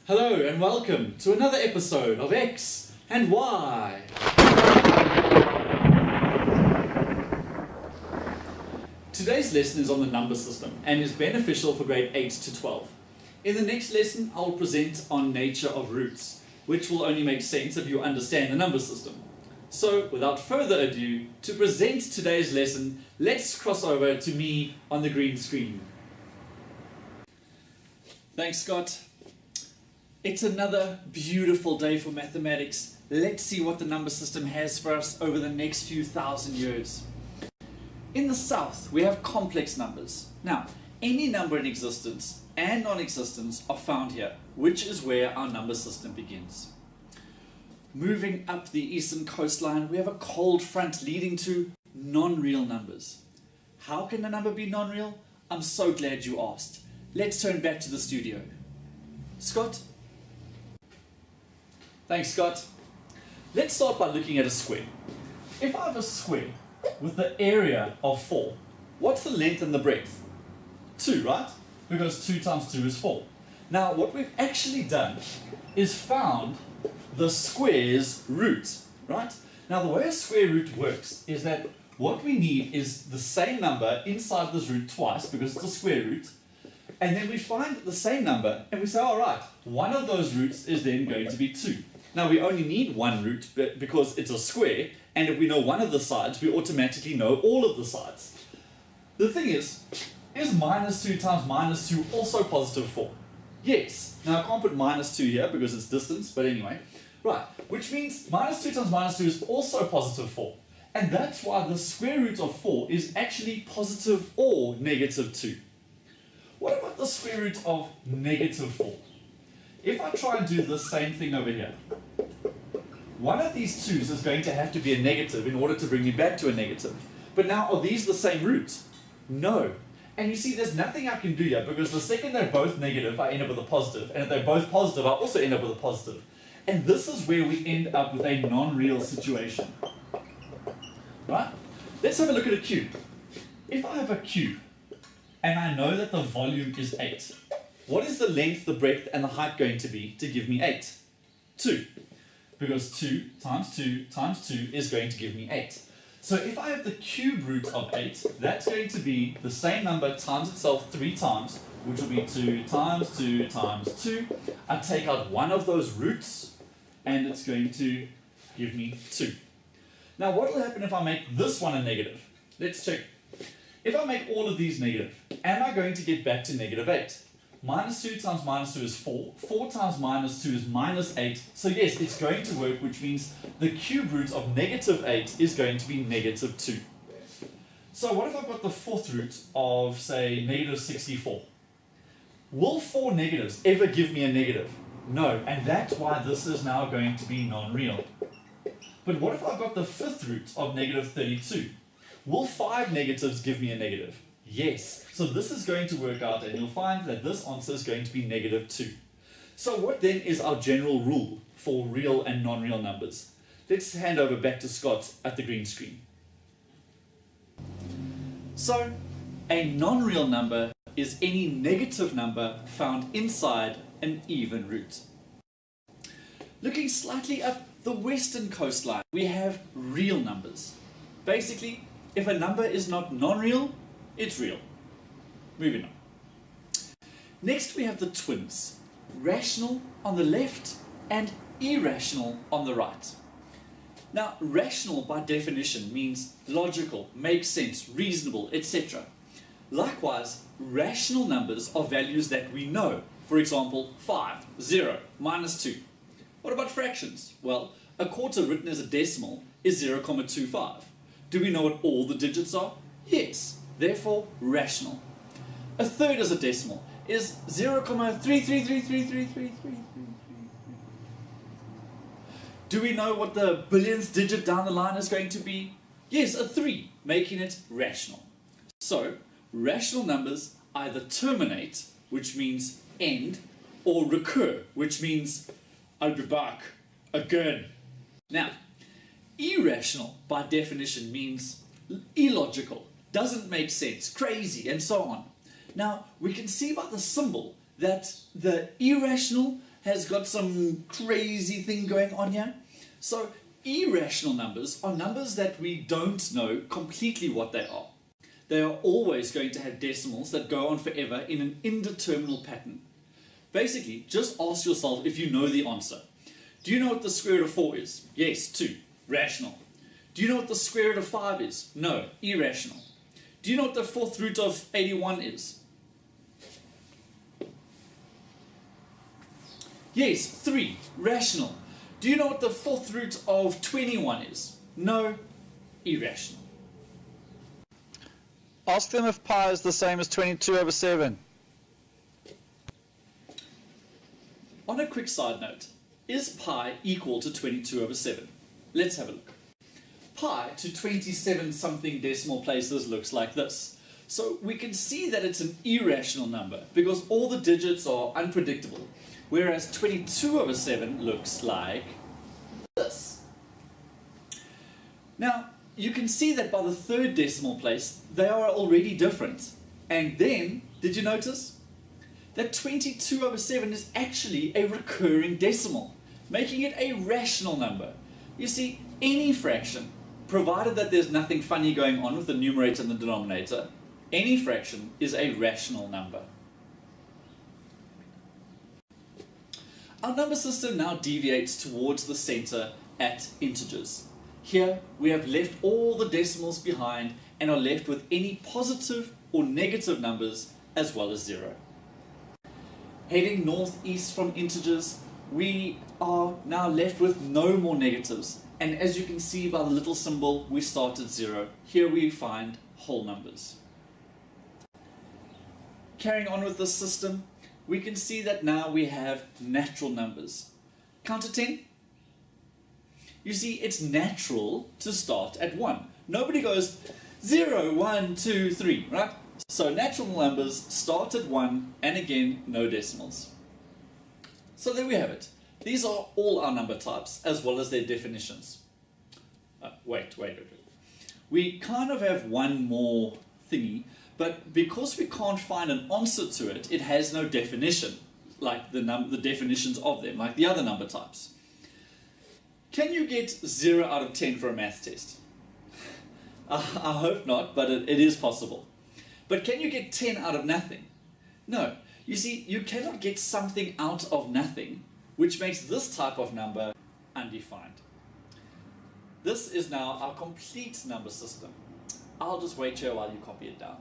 Hello and welcome to another episode of X and Y. Today's lesson is on the number system and is beneficial for grade 8 to 12. In the next lesson, I'll present on nature of roots, which will only make sense if you understand the number system. So, without further ado, to present today's lesson, let's cross over to me on the green screen. Thanks, Scott. It's another beautiful day for mathematics. Let's see what the number system has for us over the next few thousand years. In the south, we have complex numbers. Now, any number in existence and non-existence are found here, which is where our number system begins. Moving up the eastern coastline, we have a cold front leading to non-real numbers. How can a number be non-real? I'm so glad you asked. Let's turn back to the studio. Scott? Thanks, Scott. Let's start by looking at a square. If I have a square with the area of 4, what's the length and the breadth? 2, right? Because 2 times 2 is 4. Now, what we've actually done is found the square's root, right? Now, the way a square root works is that what we need is the same number inside this root twice, because it's a square root, and then we find the same number, and we say, all right, one of those roots is then going to be 2. Now, we only need one root because it's a square, and if we know one of the sides, we automatically know all of the sides. The thing is minus 2 times minus 2 also positive 4? Yes. Now, I can't put minus 2 here because it's distance, but anyway. Right, which means minus 2 times minus 2 is also positive 4. And that's why the square root of 4 is actually positive or negative 2. What about the square root of negative 4? If I try and do the same thing over here, one of these 2's is going to have to be a negative in order to bring me back to a negative. But now, are these the same root? No. And you see, there's nothing I can do here, because the second they're both negative, I end up with a positive. And if they're both positive, I also end up with a positive. And this is where we end up with a non-real situation. Right? Let's have a look at a cube. If I have a cube, and I know that the volume is 8, what is the length, the breadth, and the height going to be to give me 8? 2. Because 2 times 2 times 2 is going to give me 8. So if I have the cube root of 8, that's going to be the same number times itself 3 times, which will be 2 times 2 times 2. I take out one of those roots, and it's going to give me 2. Now, what will happen if I make this one a negative? Let's check. If I make all of these negative, am I going to get back to negative 8? Minus 2 times minus 2 is 4. 4 times minus 2 is minus 8. So yes, it's going to work, which means the cube root of negative 8 is going to be negative 2. So what if I've got the fourth root of, say, negative 64? Will 4 negatives ever give me a negative? No, and that's why this is now going to be non-real. But what if I've got the fifth root of negative 32? Will 5 negatives give me a negative? Yes. So this is going to work out, and you'll find that this answer is going to be negative 2. So what then is our general rule for real and non-real numbers? Let's hand over back to Scott at the green screen. So, a non-real number is any negative number found inside an even root. Looking slightly up the western coastline, we have real numbers. Basically, if a number is not non-real, it's real. Moving on. Next we have the twins. Rational on the left and irrational on the right. Now, rational by definition means logical, makes sense, reasonable, etc. Likewise, rational numbers are values that we know. For example, 5, 0, minus 2. What about fractions? Well, a quarter written as a decimal is 0.25. Do we know what all the digits are? Yes. Therefore, rational. A third as a decimal is 0.333333333. Do we know what the billionth digit down the line is going to be? Yes, a 3, making it rational. So, rational numbers either terminate, which means end, or recur, which means I'll be back again. Now, irrational by definition means illogical, doesn't make sense, crazy, and so on. Now, we can see by the symbol that the irrational has got some crazy thing going on here. So irrational numbers are numbers that we don't know completely what they are. They are always going to have decimals that go on forever in an indeterminate pattern. Basically, just ask yourself if you know the answer. Do you know what the square root of 4 is? Yes, 2. Rational. Do you know what the square root of 5 is? No. Irrational. Do you know what the fourth root of 81 is? Yes, 3. Rational. Do you know what the fourth root of 21 is? No. Irrational. Ask them if pi is the same as 22 over 7. On a quick side note, is pi equal to 22 over 7? Let's have a look. Pi to 27 something decimal places looks like this. So we can see that it's an irrational number because all the digits are unpredictable, whereas 22 over 7 looks like this. Now, you can see that by the third decimal place, they are already different. And then, did you notice? That 22 over 7 is actually a recurring decimal, making it a rational number. You see, any fraction, provided that there's nothing funny going on with the numerator and the denominator, any fraction is a rational number. Our number system now deviates towards the center at integers. Here, we have left all the decimals behind and are left with any positive or negative numbers as well as 0. Heading northeast from integers, we are now left with no more negatives. And as you can see by the little symbol, we start at 0. Here we find whole numbers. Carrying on with this system, we can see that now we have natural numbers. Count to 10. You see, it's natural to start at 1. Nobody goes 0, 1, 2, 3, right? So natural numbers start at 1, and again, no decimals. So there we have it. These are all our number types, as well as their definitions. Wait. We kind of have one more thingy, but because we can't find an answer to it, it has no definition, like the definitions of them, like the other number types. Can you get 0 out of 10 for a math test? I hope not, but it is possible. But can you get 10 out of nothing? No. You see, you cannot get something out of nothing, which makes this type of number undefined. This is now our complete number system. I'll just wait here while you copy it down.